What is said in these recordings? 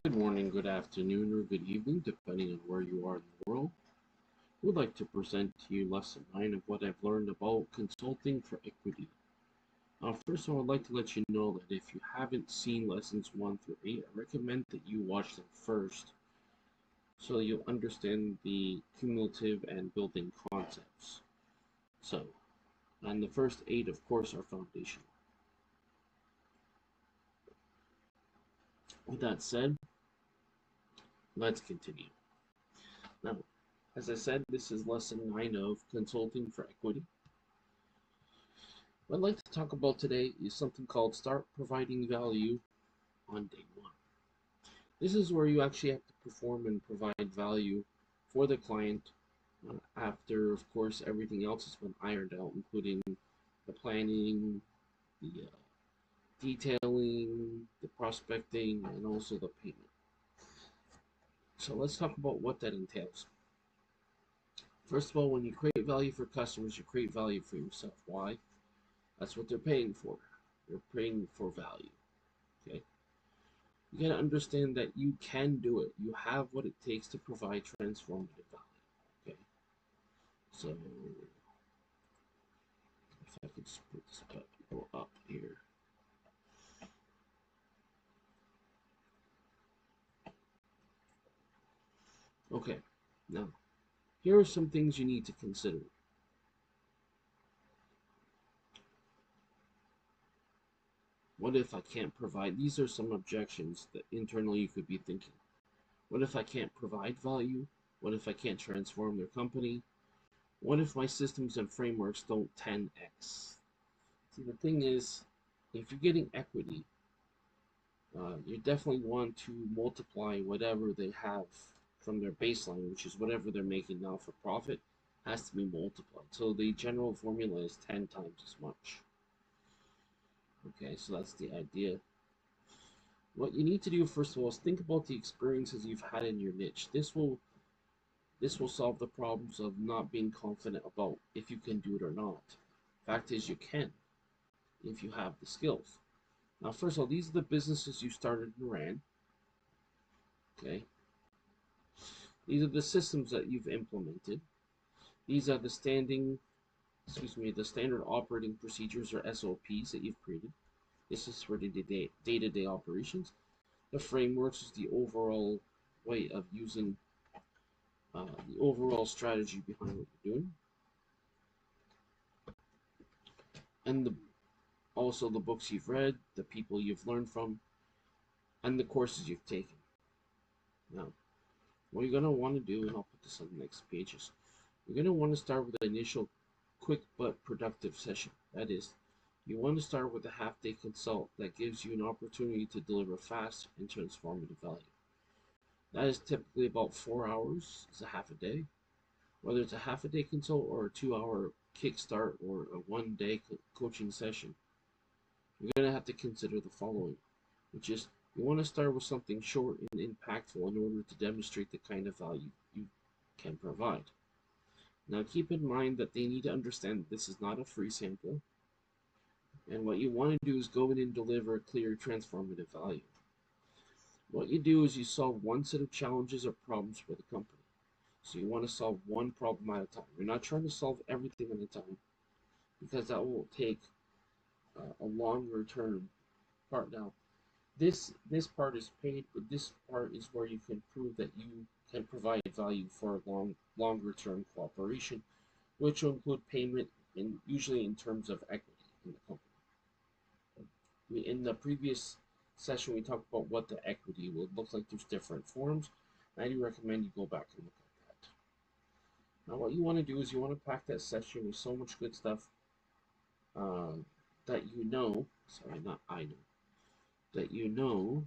Good morning, good afternoon, or good evening, depending on where you are in the world. I would like to present to you lesson 9 of what I've learned about consulting for equity. First of all, I'd like to let you know that if you haven't seen lessons 1 through 8, I recommend that you watch them first so you'll understand the cumulative and building concepts. So, and the first 8, of course, are foundational. With that said, let's continue. Now, as I said, this is lesson 9 of consulting for equity. What I'd like to talk about today is something called start providing value on day 1. This is where you actually have to perform and provide value for the client after, of course, everything else has been ironed out, including the planning, the detailing, the prospecting, and also the payment. So let's talk about what that entails. First of all, when you create value for customers, you create value for yourself. Why? That's what they're paying for. They're paying for value. Okay. You gotta understand that you can do it. You have what it takes to provide transformative value. Okay. So if I could just put this up here. Okay. Now, here are some things you need to consider. What if I can't provide? These are some objections that internally you could be thinking. What if I can't provide value? What if I can't transform their company? What if my systems and frameworks don't 10x? See, the thing is, if you're getting equity, you definitely want to multiply whatever they have from their baseline, which is whatever they're making now for profit, has to be multiplied. So the general formula is 10 times as much. Okay, so that's the idea. What you need to do first of all is think about the experiences you've had in your niche. This will solve the problems of not being confident about if you can do it or not. Fact is, you can if you have the skills. Now, first of all, these are the businesses you started and ran. Okay. These are the systems that you've implemented. These are the standard operating procedures or SOPs that you've created. This is for the day-to-day operations. The frameworks is the overall way of using the overall strategy behind what you're doing. And also the books you've read, the people you've learned from, and the courses you've taken. Now, what you're going to want to do, and I'll put this on the next pages, you're going to want to start with an initial quick but productive session. That is, you want to start with a half-day consult that gives you an opportunity to deliver fast and transformative value. That is typically about 4 hours. It's a half a day. Whether it's a half a day consult or a 2-hour kickstart or a 1-day coaching session, you're going to have to consider the following, which is you want to start with something short and impactful in order to demonstrate the kind of value you can provide. Now keep in mind that they need to understand that this is not a free sample, and what you want to do is go in and deliver a clear transformative value. What you do is you solve one set of challenges or problems for the company. So you want to solve one problem at a time. You're not trying to solve everything at a time, because that will take a longer term part. Now, this part is paid, but this part is where you can prove that you can provide value for longer term cooperation, which will include payment and usually in terms of equity in the company. In the previous session, we talked about what the equity would look like. There's different forms. I do recommend you go back and look at that. Now, what you want to do is you want to pack that session with so much good stuff that you know. Sorry, not I know. That you know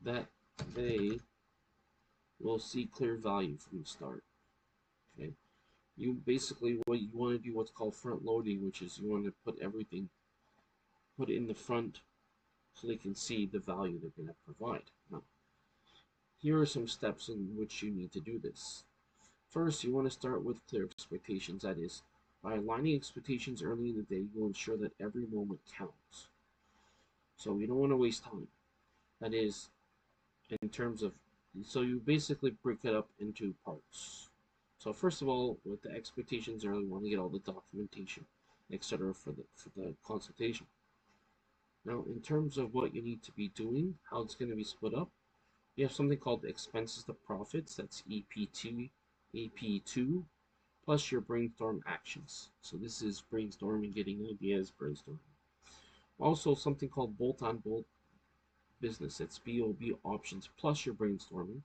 that they will see clear value from the start. Okay, you basically what you want to do what's called front loading, which is you want to put it in the front so they can see the value they're going to provide. Now, here are some steps in which you need to do this. First, you want to start with clear expectations. That is, By aligning expectations early in the day, you'll ensure that every moment counts. So you don't want to waste time. That is, in terms of, so you basically break it up into parts. So first of all, with the expectations early, you want to get all the documentation, etc. for the consultation. Now, in terms of what you need to be doing, how it's going to be split up, you have something called expenses to profits. That's EP2, plus your brainstorm actions. So this is brainstorming, getting ideas, brainstorming. Also, something called bolt-on bolt business. It's BOB options plus your brainstorming.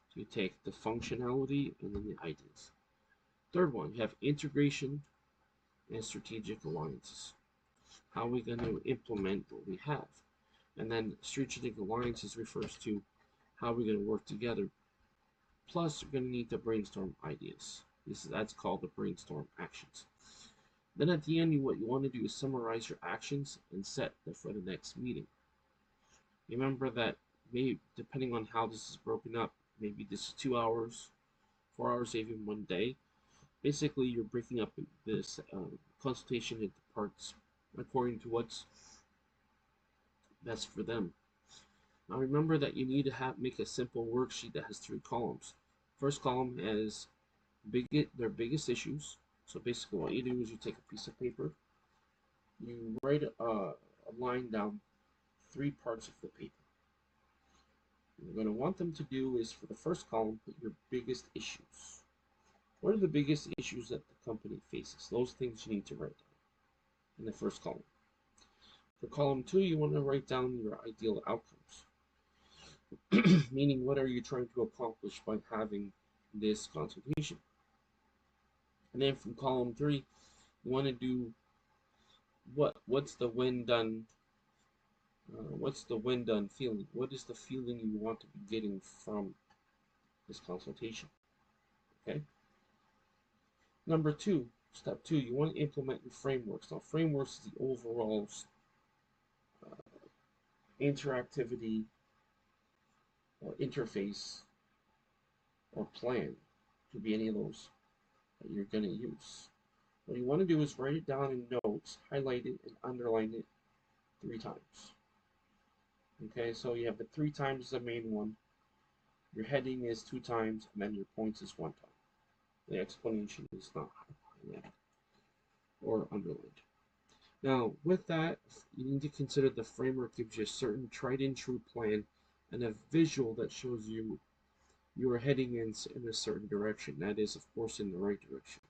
So you take the functionality and then the ideas. Third one, you have integration and strategic alliances. How are we going to implement what we have? And then strategic alliances refers to how we're going to work together. Plus, you're going to need to brainstorm ideas. That's called the brainstorm actions. Then at the end, what you want to do is summarize your actions and set for the next meeting. Remember that maybe depending on how this is broken up, maybe this is 2 hours, 4 hours, even one day. Basically, you're breaking up this consultation into parts according to what's best for them. Now remember that you need to make a simple worksheet that has 3 columns. First column has their biggest issues. So basically what you do is you take a piece of paper, you write a line down 3 parts of the paper. What you're going to want them to do is, for the first column, put your biggest issues. What are the biggest issues that the company faces? Those things you need to write down in the first column. For column 2, you want to write down your ideal outcomes. Meaning, what are you trying to accomplish by having this consultation? And then from column 3, you want to do what's the when done feeling? What is the feeling you want to be getting from this consultation? Okay. Number 2, step 2, you want to implement your frameworks. Now, frameworks is the overall interactivity or interface or plan. Could be any of those that you're going to use. What you want to do is write it down in notes, highlight it, and underline it 3 times. Okay, so you have the 3 times the main one, your heading is 2 times, and then your points is 1 time. The explanation is not highlighted or underlined. Now, with that, you need to consider the framework gives you a certain tried and true plan and a visual that shows you are heading in a certain direction. That is, of course, in the right direction.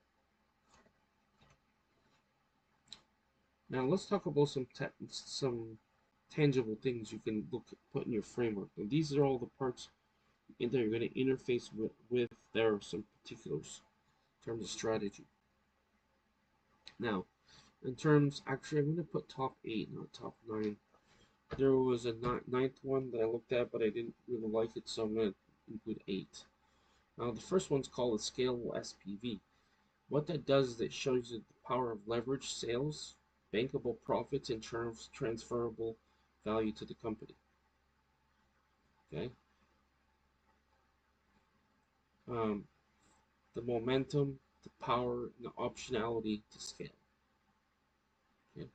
Now, let's talk about some tangible things you can put in your framework. And these are all the parts that you're going to interface with. There are some particulars in terms of strategy. Now, actually, I'm going to put top 8, not top 9. There was a 9th one that I looked at, but I didn't really like it, so I'm going to include 8. Now, the first one's called a scalable SPV. What that does is it shows you the power of leverage sales, bankable profits, and transferable value to the company. Okay. The momentum, the power, and the optionality to scale. Okay.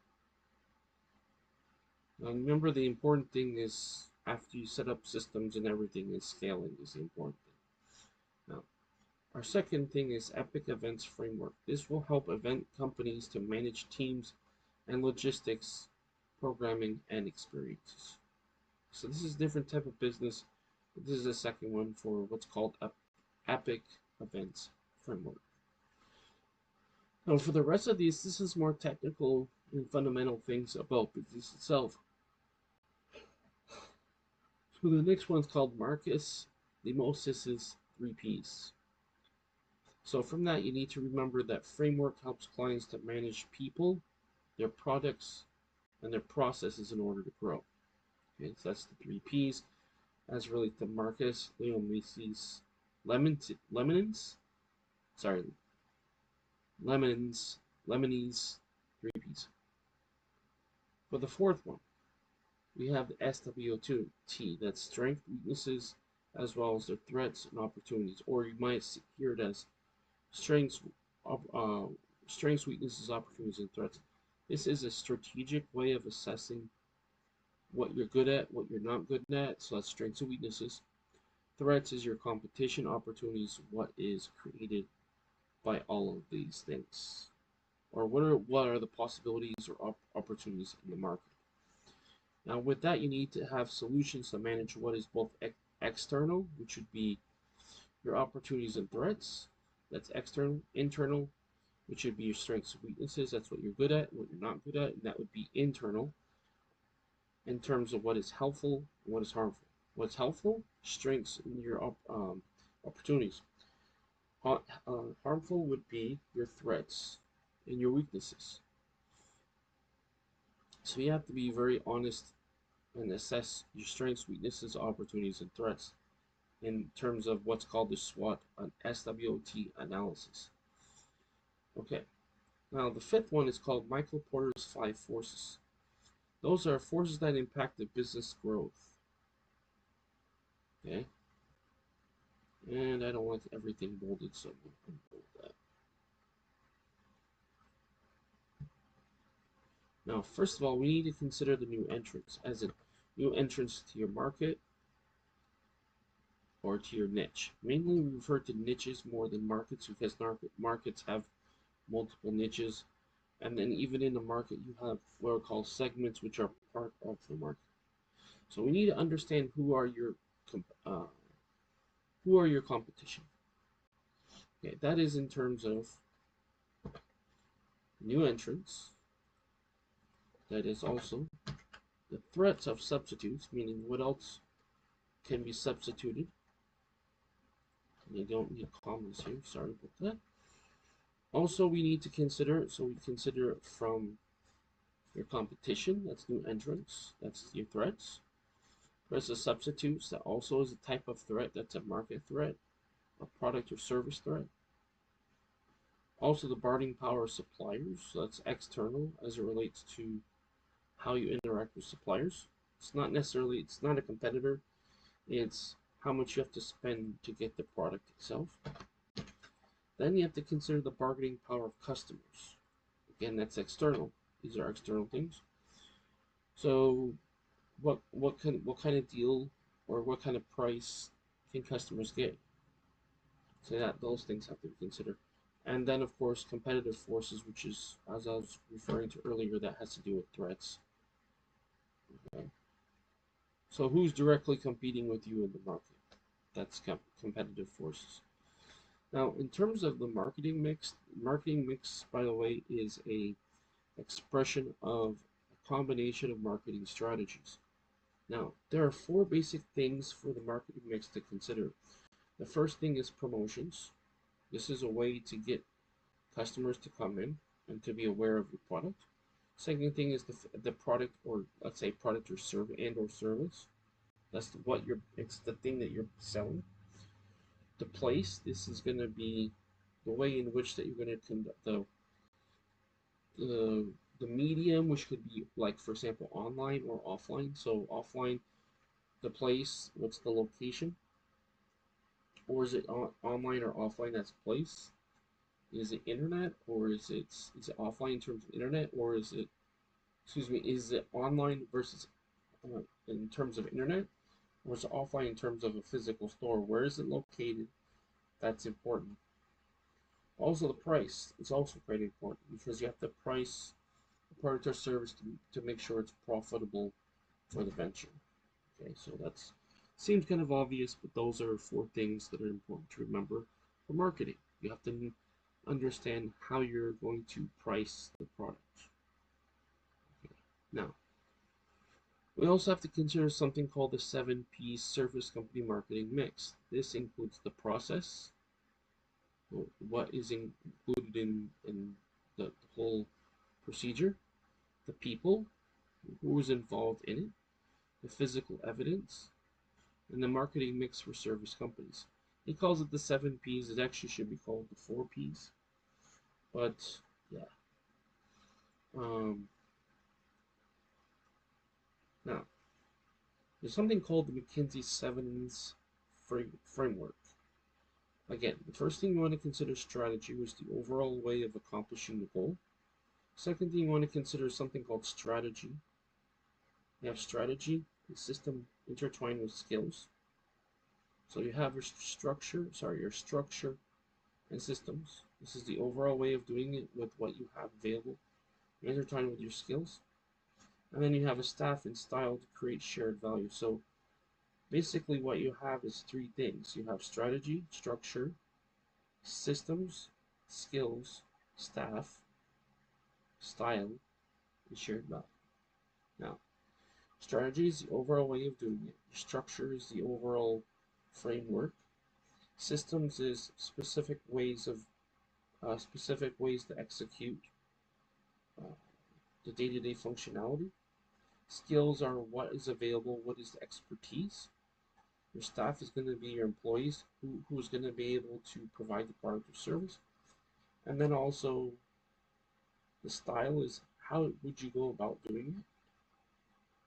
Now remember, the important thing is, after you set up systems and everything, is scaling is the important thing. Now, our second thing is Epic Events Framework. This will help event companies to manage teams and logistics, programming, and experiences. So this is a different type of business. This is the second one for what's called Epic Events Framework. Now for the rest of these, this is more technical and fundamental things about business itself. So the next one's called Marcus Lemonis's 3 Ps. So from that, you need to remember that framework helps clients to manage people, their products, and their processes in order to grow. Okay, so that's the 3 Ps. As relates to Marcus Lemonis's Lemonese 3 Ps. For the fourth one, we have the SWOT. That's strength, weaknesses, as well as their threats and opportunities, or you might hear it as strengths, strengths, weaknesses, opportunities, and threats. This is a strategic way of assessing what you're good at, what you're not good at. So that's strengths and weaknesses. Threats is your competition. Opportunities, what is created by all of these things, or what are the possibilities or opportunities in the market. Now, with that, you need to have solutions to manage what is both external, which would be your opportunities and threats. That's external. Internal, which would be your strengths and weaknesses. That's what you're good at, what you're not good at. And that would be internal in terms of what is helpful and what is harmful. What's helpful? Strengths and your opportunities. Harmful would be your threats and your weaknesses. So you have to be very honest and assess your strengths, weaknesses, opportunities, and threats in terms of what's called the SWOT, an SWOT analysis. Okay, now the fifth one is called Michael Porter's 5 forces. Those are forces that impact the business growth. Okay, and I don't like everything bolded, so I'm going to bold that. Now, first of all, we need to consider the new entrants, as in new entrants to your market or to your niche. Mainly we refer to niches more than markets because markets have multiple niches. And then even in the market, you have what are called segments, which are part of the market. So we need to understand who are your competition. Okay, that is in terms of new entrants. That is also the threats of substitutes, meaning what else can be substituted. You don't need commas here, sorry about that. Also, we need to consider, so we consider from your competition, that's new entrants, that's your threats. Threats of substitutes, that also is a type of threat, that's a market threat, a product or service threat. Also the bargaining power of suppliers, so that's external as it relates to how you interact with suppliers. It's not a competitor, it's how much you have to spend to get the product itself. Then you have to consider the bargaining power of customers. Again, that's external. These are external things. So what kind of deal or what kind of price can customers get? So that those things have to be considered. And then of course competitive forces, which is, as I was referring to earlier, that has to do with threats. Okay. So who's directly competing with you in the market? That's competitive forces. Now, in terms of the marketing mix, by the way, is a expression of a combination of marketing strategies. Now, there are 4 basic things for the marketing mix to consider. The first thing is promotions. This is a way to get customers to come in and to be aware of your product. Second thing is the product, or let's say product or service or service. That's it's the thing that you're selling. The place, this is going to be the way in which that you're going to conduct the medium, which could be like, for example, online or offline. So offline, the place, what's the location? Or is it online or offline? That's place. Is it internet, or is it offline in terms of internet, or is it, excuse me, is it online versus in terms of internet, or is it offline in terms of a physical store? Where is it located? That's important. Also, the price is also quite important because you have to price the product or service to make sure it's profitable for the venture. Okay, so that's seems kind of obvious, but those are 4 things that are important to remember for marketing. You have to understand how you're going to price the product. Okay. Now, we also have to consider something called the 7 P's service company marketing mix. This includes the process, what is included in the whole procedure, the people, who is involved in it, the physical evidence, and the marketing mix for service companies. He calls it the 7 P's. It actually should be called the 4 P's. But yeah. Now, there's something called the McKinsey 7's framework. Again, the first thing you want to consider strategy was the overall way of accomplishing the goal. Second thing you want to consider is something called strategy. You have strategy and system intertwined with skills. So you have your structure and systems. This is the overall way of doing it with what you have available. You intertwine with your skills. And then you have a staff and style to create shared value. So basically what you have is three things. You have strategy, structure, systems, skills, staff, style, and shared value. Now, strategy is the overall way of doing it. Structure is the overall framework. Systems is specific ways to execute uh, the day-to-day functionality. Skills are what is available, what is the expertise. Your staff is going to be your employees who's going to be able to provide the product or service. And then also the style is how would you go about doing it.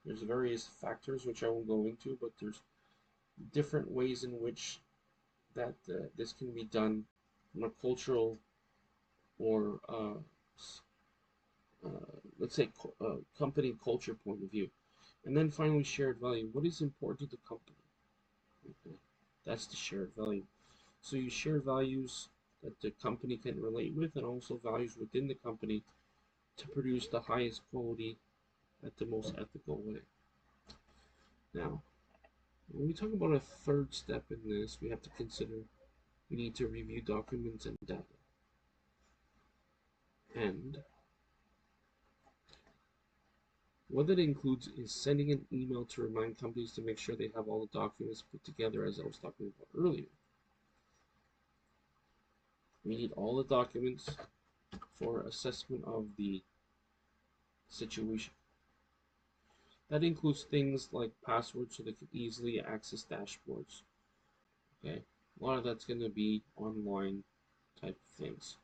There's various factors which I won't go into, but there's different ways in which that this can be done from a cultural or let's say company culture point of view. And then finally, shared value. What is important to the company? Okay. That's the shared value. So you share values that the company can relate with, and also values within the company to produce the highest quality at the most ethical way. Now, when we talk about a third step in this, we have to consider we need to review documents and data. And what that includes is sending an email to remind companies to make sure they have all the documents put together, as I was talking about earlier. We need all the documents for assessment of the situation. That includes things like passwords so they can easily access dashboards. Okay, a lot of that's going to be online type of things.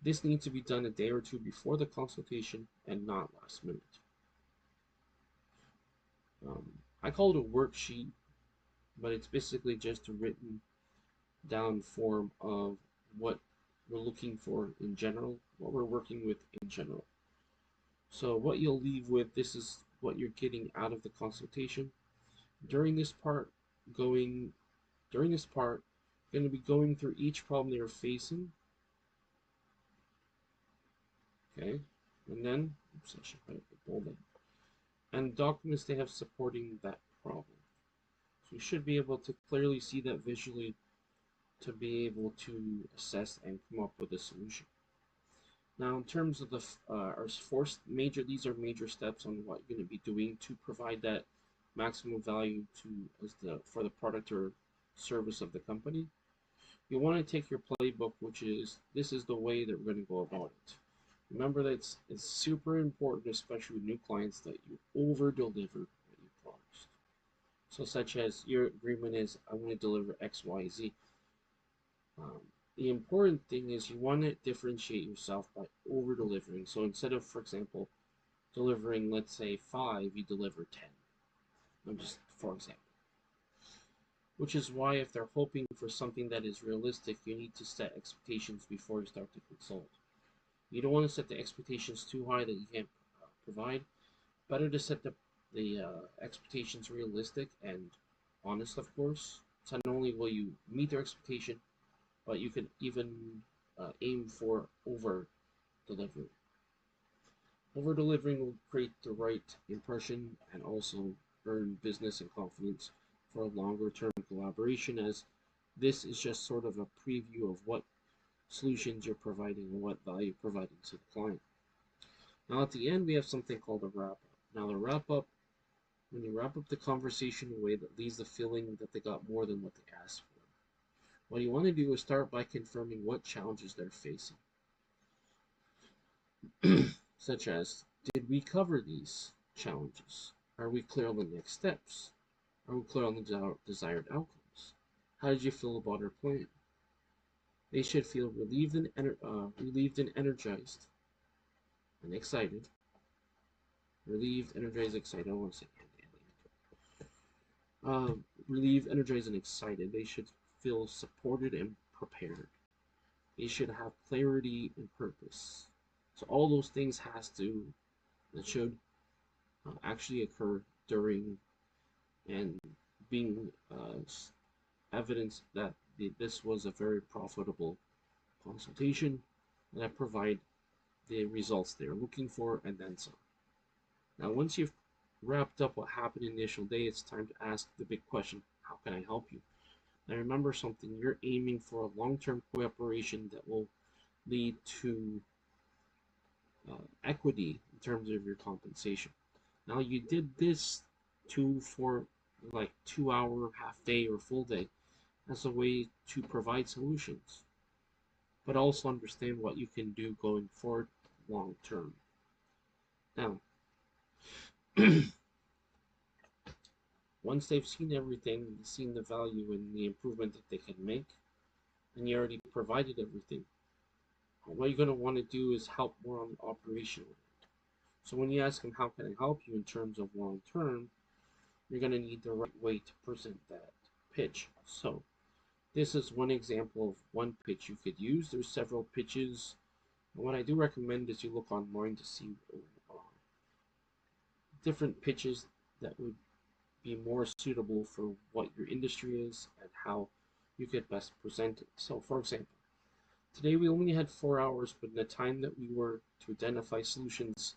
This needs to be done a day or two before the consultation and not last minute. I call it a worksheet, but it's basically just a written down form of what we're looking for in general, what we're working with in general. So what you'll leave with, this is what you're getting out of the consultation. During this part, going to be going through each problem they're facing. Okay, and then, oops, I should put it bolded. And documents they have supporting that problem. So you should be able to clearly see that visually to be able to assess and come up with a solution. Now, in terms of the these are major steps on what you're going to be doing to provide that maximum value for the product or service of the company. You want to take your playbook, which is this is the way that we're going to go about it. Remember that it's super important, especially with new clients, that you over deliver what you promised. So, such as your agreement is, I want to deliver X, Y, Z. The important thing is you want to differentiate yourself by over delivering. So instead of, for example, delivering, let's say 5, you deliver 10. I'm just for example. Which is why if they're hoping for something that is realistic, you need to set expectations before you start to consult. You don't want to set the expectations too high that you can't provide. Better to set the expectations realistic and honest, of course. So not only will you meet their expectation, but you can even aim for over delivery. Over delivering will create the right impression and also earn business and confidence for a longer term collaboration, as this is just sort of a preview of what solutions you're providing and what value you're providing to the client. Now at the end we have something called a wrap up. Now the wrap up, when you wrap up the conversation in a way that leaves the feeling that they got more than what they asked for. What you want to do is start by confirming what challenges they're facing. Such as, did we cover these challenges? Are we clear on the next steps? Are we clear on the desired outcomes? How did you feel about our plan? They should feel relieved and energized and excited. Relieved, energized, excited. I don't want to say relieved, energized, and excited. They should feel supported and prepared. They should have clarity and purpose. So all those things that should actually occur during and being evidence that this was a very profitable consultation that provide the results they're looking for and then some. Now, once you've wrapped up what happened in the initial day, it's time to ask the big question, how can I help you? Now remember something, you're aiming for a long-term cooperation that will lead to equity in terms of your compensation. Now you did this for like 2 hour, half day, or full day as a way to provide solutions, but also understand what you can do going forward long term. Now, once they've seen everything, seen the value and the improvement that they can make, and you already provided everything, what you're going to want to do is help more on the operational end. So when you ask them, how can I help you in terms of long term, you're going to need the right way to present that pitch. So this is one example of one pitch you could use. There's several pitches. And what I do recommend is you look online to see different pitches that would be more suitable for what your industry is and how you could best present it. So for example, today we only had 4 hours, but in the time that we were to identify solutions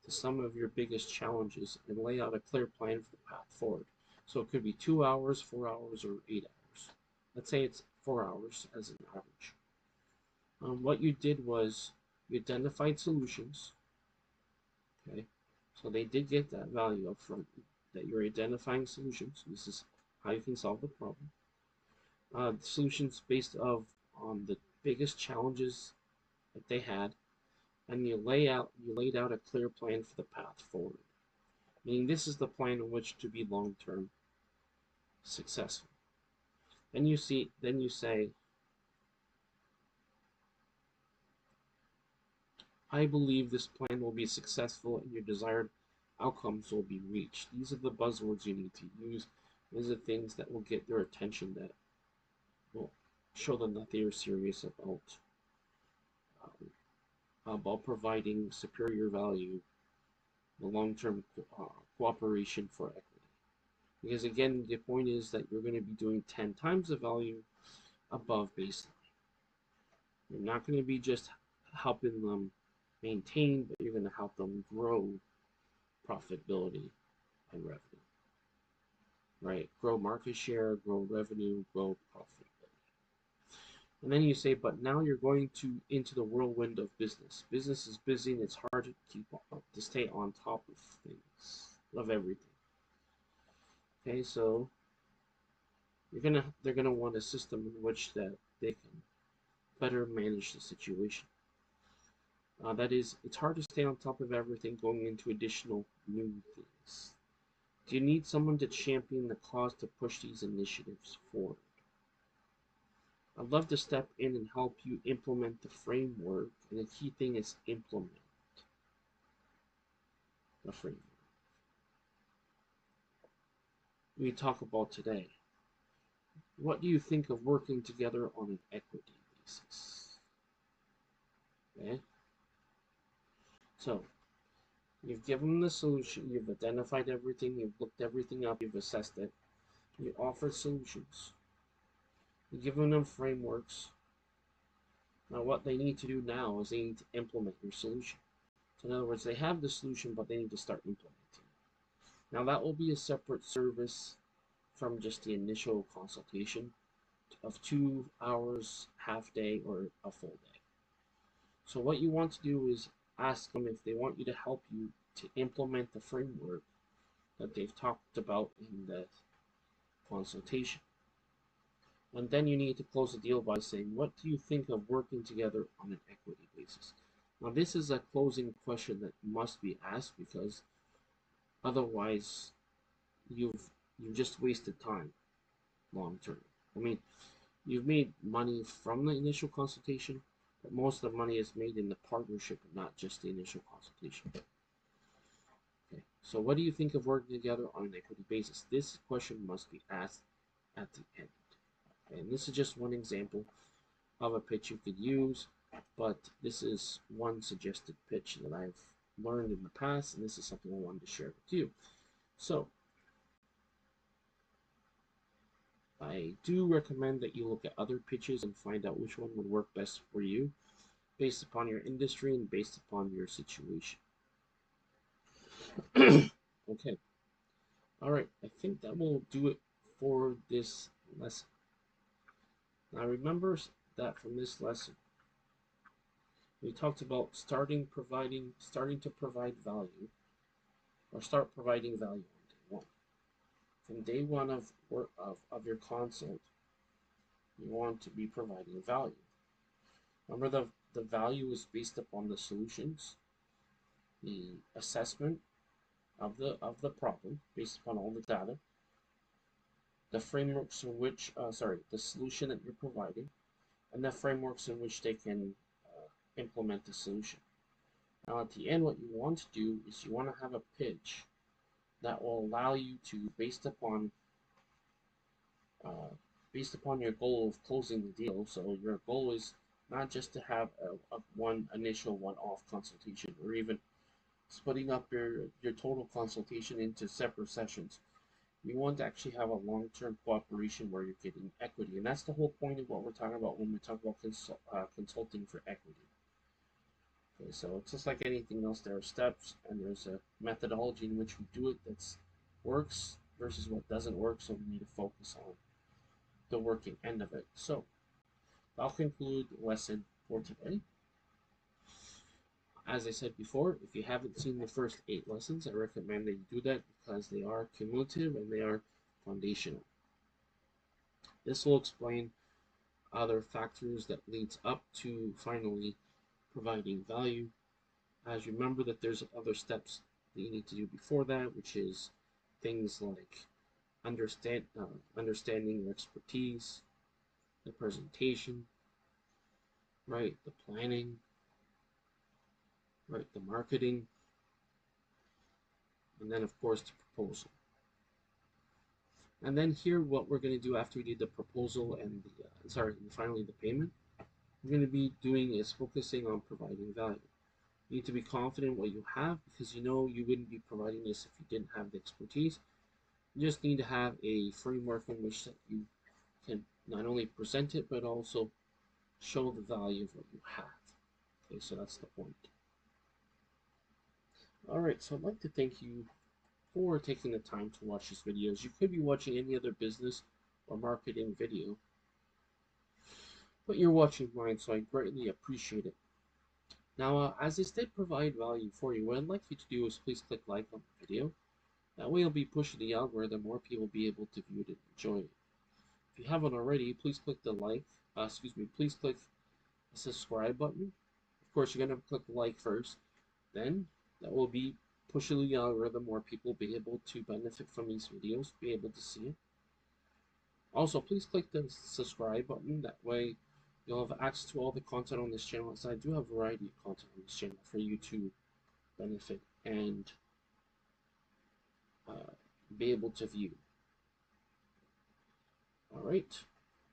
to some of your biggest challenges and lay out a clear plan for the path forward. So it could be 2 hours, 4 hours, or 8 hours. Let's say it's 4 hours as an average. What you did was you identified solutions. Okay, so they did get that value up front, that you're identifying solutions. This is how you can solve the problem. Solutions based on the biggest challenges that they had, and you laid out a clear plan for the path forward. Meaning this is the plan in which to be long-term successful. Then you say, I believe this plan will be successful and your desired outcomes will be reached. These are the buzzwords you need to use. These are things that will get their attention, that will show them that they are serious about providing superior value, the long-term cooperation for equity. Because again, the point is that you're going to be doing 10 times the value above baseline. You're not going to be just helping them maintain, but you're going to help them grow profitability and revenue. Right? Grow market share, grow revenue, grow profitability. And then you say, but now you're going into the whirlwind of business. Business is busy and it's hard to stay on top of things, of everything. Okay, so they're gonna want a system in which that they can better manage the situation. That is, it's hard to stay on top of everything going into additional new things. Do you need someone to champion the cause to push these initiatives forward? I'd love to step in and help you implement the framework, and the key thing is implement the framework we talk about today. What do you think of working together on an equity basis? Okay. So, you've given them the solution, you've identified everything, you've looked everything up, you've assessed it, you offer solutions. You've given them frameworks. Now what they need to do now is they need to implement your solution. So in other words, they have the solution, but they need to start implementing it. Now that will be a separate service from just the initial consultation of 2 hours, half day, or a full day. So what you want to do is ask them if they want you to help you to implement the framework that they've talked about in the consultation. And then you need to close the deal by saying, what do you think of working together on an equity basis? Now this is a closing question that must be asked, because otherwise you've just wasted time long term. I mean, you've made money from the initial consultation, but most of the money is made in the partnership and not just the initial consultation. Okay, so what do you think of working together on an equity basis? This question must be asked at the end. And this is just one example of a pitch you could use, but this is one suggested pitch that I've learned in the past, and this is something I wanted to share with you. So I do recommend that you look at other pitches and find out which one would work best for you based upon your industry and based upon your situation. Okay. All right. I think that will do it for this lesson. Now remember that from this lesson, we talked about starting to provide value, or start providing value on day one. From day one of your consult, you want to be providing value. Remember, the value is based upon the solutions, the assessment of the problem based upon all the data, the frameworks in which the solution that you're providing, and the frameworks in which they can implement the solution. Now at the end, what you want to do is you want to have a pitch that will allow you to, based upon your goal of closing the deal. So your goal is not just to have a one initial one-off consultation, or even splitting up your total consultation into separate sessions. You want to actually have a long-term cooperation where you're getting equity, and that's the whole point of what we're talking about when we talk about consulting for equity. Okay, so it's just like anything else. There are steps, and there's a methodology in which we do it that works versus what doesn't work. So we need to focus on the working end of it. So I'll conclude the lesson for today. As I said before, if you haven't seen the first 8 lessons, I recommend that you do that because they are cumulative and they are foundational. This will explain other factors that leads up to finally providing value. As you remember that there's other steps that you need to do before that, which is things like understanding your expertise, the presentation, right, the planning, right, the marketing, and then of course the proposal. And then here, what we're going to do after we did the proposal and finally the payment, we're going to be doing is focusing on providing value. You need to be confident in what you have, because you know you wouldn't be providing this if you didn't have the expertise. You just need to have a framework in which that you can not only present it, but also show the value of what you have. Okay, so that's the point. All right, so I'd like to thank you for taking the time to watch these videos. You could be watching any other business or marketing video, but you're watching mine, so I greatly appreciate it. Now, as this did provide value for you, what I'd like you to do is please click like on the video. That way you'll be pushing the algorithm, more people will be able to view it and enjoy it. If you haven't already, please click the please click the subscribe button. Of course, you're going to click like first, then that will be pushing the algorithm, more people will be able to benefit from these videos, be able to see it. Also, please click the subscribe button, that way you'll have access to all the content on this channel, as I do have a variety of content on this channel for you to benefit and be able to view. Alright.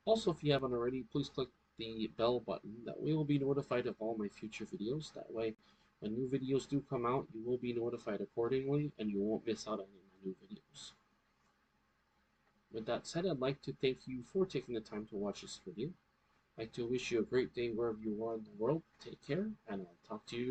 Also, if you haven't already, please click the bell button. That way you'll be notified of all my future videos. That way, when new videos do come out, you will be notified accordingly, and you won't miss out on any of my new videos. With that said, I'd like to thank you for taking the time to watch this video. I'd like to wish you a great day wherever you are in the world. Take care, and I'll talk to you